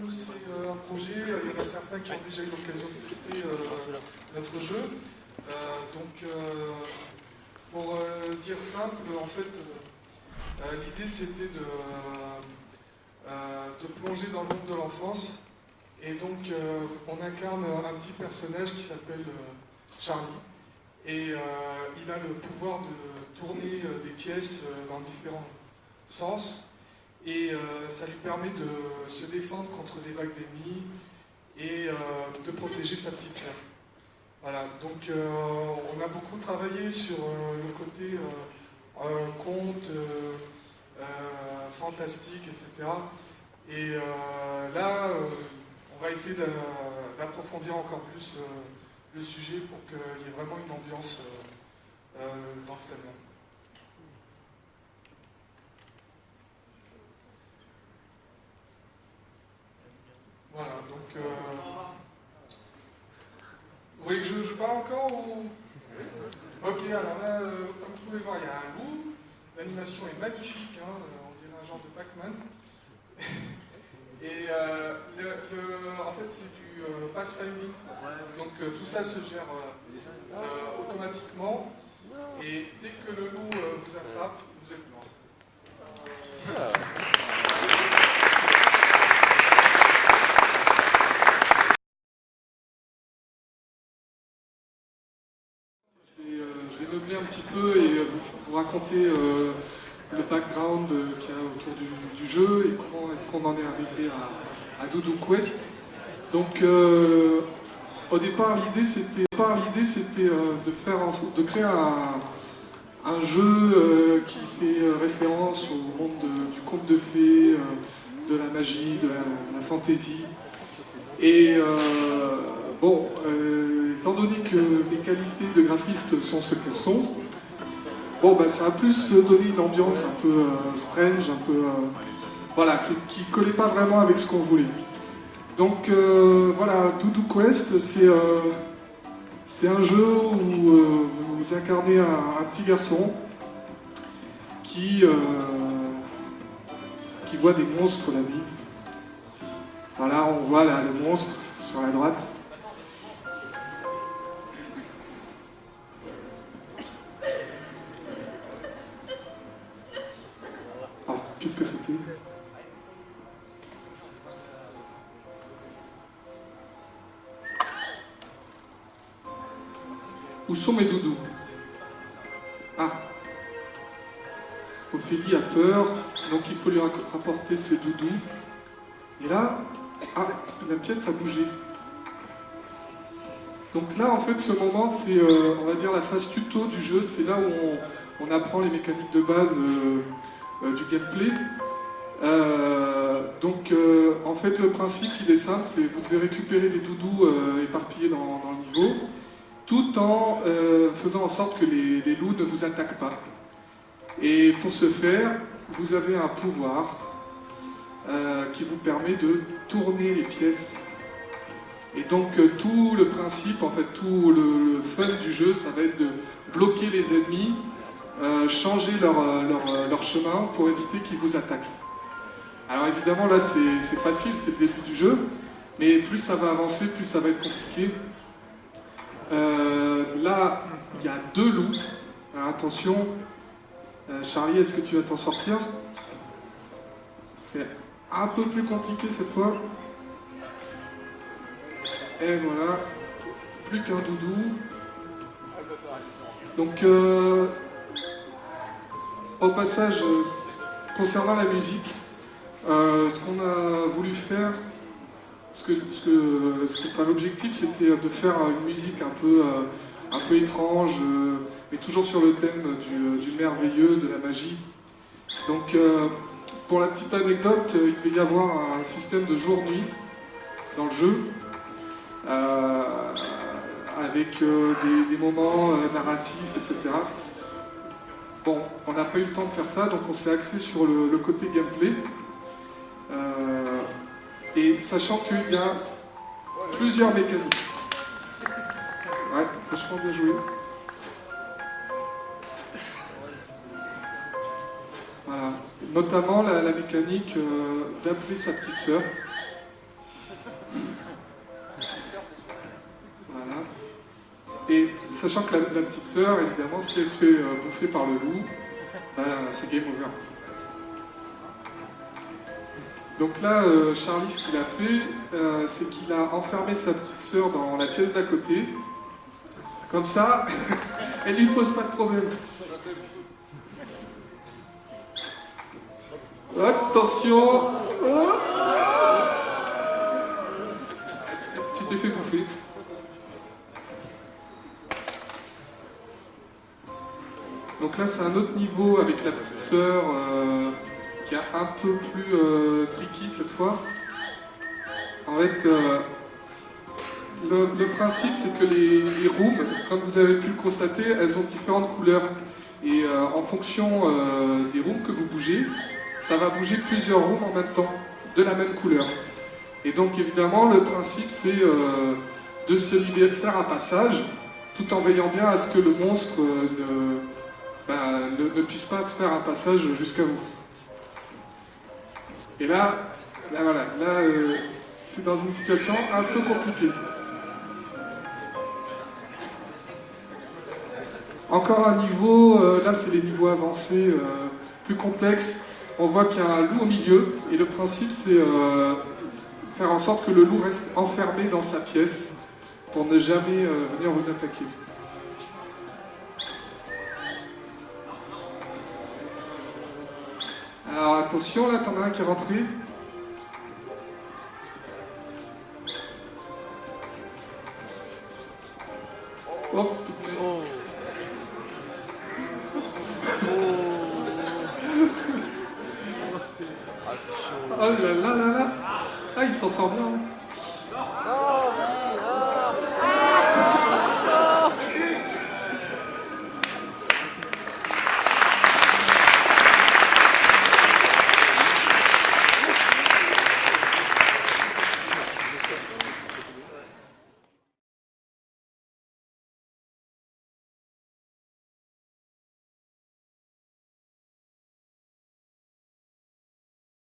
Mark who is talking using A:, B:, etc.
A: nous c'est un projet, il y en a certains qui ont déjà eu l'occasion de tester notre jeu. Pour dire simple, en fait, l'idée c'était de plonger dans le monde de l'enfance. Et donc on incarne un petit personnage qui s'appelle Charlie. Et il a le pouvoir de tourner des pièces dans différents sens. Et ça lui permet de se défendre contre des vagues d'ennemis et de protéger sa petite sœur. Voilà, donc on a beaucoup travaillé sur le côté conte, fantastique, etc. Et là, on va essayer d'approfondir encore plus le sujet pour qu'il y ait vraiment une ambiance dans ce thème-là. Voilà, donc... Vous voulez que je parle encore ou... Ok, alors là, comme vous pouvez voir, il y a un loup. L'animation est magnifique, hein, on dirait un genre de Pac-Man. Et en fait, c'est du pathfinding. Donc tout ça se gère automatiquement. Et dès que le loup vous attrape, vous êtes mort. Je vais meubler un petit peu et vous raconter le background qu'il y a autour du jeu et comment est-ce qu'on en est arrivé à Doudou Quest. Donc au départ l'idée c'était de créer un jeu qui fait référence au monde du conte de fées, de la magie, de la fantaisie. Et étant donné que mes qualités de graphiste sont ce qu'elles sont, ça a plus donné une ambiance un peu strange, un peu voilà, qui collait pas vraiment avec ce qu'on voulait. Donc voilà, Doudou Quest, c'est un jeu où vous incarnez un petit garçon qui voit des monstres la nuit. Voilà, on voit là le monstre sur la droite. Ah, qu'est-ce que c'était? Où sont mes doudous? Ah, Ophélie a peur, donc il faut lui rapporter ses doudous. Et là, ah, la pièce a bougé. Donc là, en fait, ce moment, c'est, on va dire, la phase tuto du jeu. C'est là où on apprend les mécaniques de base du gameplay. En fait, le principe, il est simple, c'est vous devez récupérer des doudous éparpillés dans le niveau, tout en faisant en sorte que les loups ne vous attaquent pas. Et pour ce faire, vous avez un pouvoir qui vous permet de tourner les pièces. Et donc tout le principe, en fait, tout le fun du jeu, ça va être de bloquer les ennemis, changer leur chemin pour éviter qu'ils vous attaquent. Alors évidemment là c'est facile, c'est le début du jeu, mais plus ça va avancer, plus ça va être compliqué. Là, il y a 2 loups. Alors attention, Charlie, est-ce que tu vas t'en sortir? C'est un peu plus compliqué cette fois. Et voilà, plus qu'un doudou. Donc, au passage, concernant la musique, ce qu'on a voulu faire, l'objectif c'était de faire une musique un peu étrange, mais toujours sur le thème du merveilleux, de la magie. Donc, pour la petite anecdote, il devait y avoir un système de jour-nuit dans le jeu, avec des moments narratifs, etc. Bon, on n'a pas eu le temps de faire ça, donc on s'est axé sur le côté gameplay. Et sachant qu'il y a plusieurs mécaniques. Ouais, franchement bien joué. Voilà. Notamment la mécanique d'appeler sa petite sœur. sachant que la petite sœur, évidemment, si elle se fait bouffer par le loup, ben, c'est game over. Donc là, Charlie, ce qu'il a fait, c'est qu'il a enfermé sa petite sœur dans la pièce d'à côté. Comme ça, elle lui pose pas de problème. Attention! Oh, tu t'es fait bouffer. Donc là, c'est un autre niveau avec la petite sœur qui est un peu plus tricky cette fois. En fait, le principe, c'est que les rooms, comme vous avez pu le constater, elles ont différentes couleurs. Et en fonction des rooms que vous bougez, ça va bouger plusieurs rooms en même temps, de la même couleur. Et donc évidemment, le principe, c'est de se libérer, de faire un passage, tout en veillant bien à ce que le monstre ne puisse pas se faire un passage jusqu'à vous. Et là voilà, tu es dans une situation un peu compliquée. Encore un niveau, là c'est les niveaux avancés, plus complexes. On voit qu'il y a un loup au milieu, et le principe c'est faire en sorte que le loup reste enfermé dans sa pièce pour ne jamais venir vous attaquer. Alors attention, là t'en as un qui est rentré. Oh, putain. Oh là là là là. Ah, il s'en sort bien.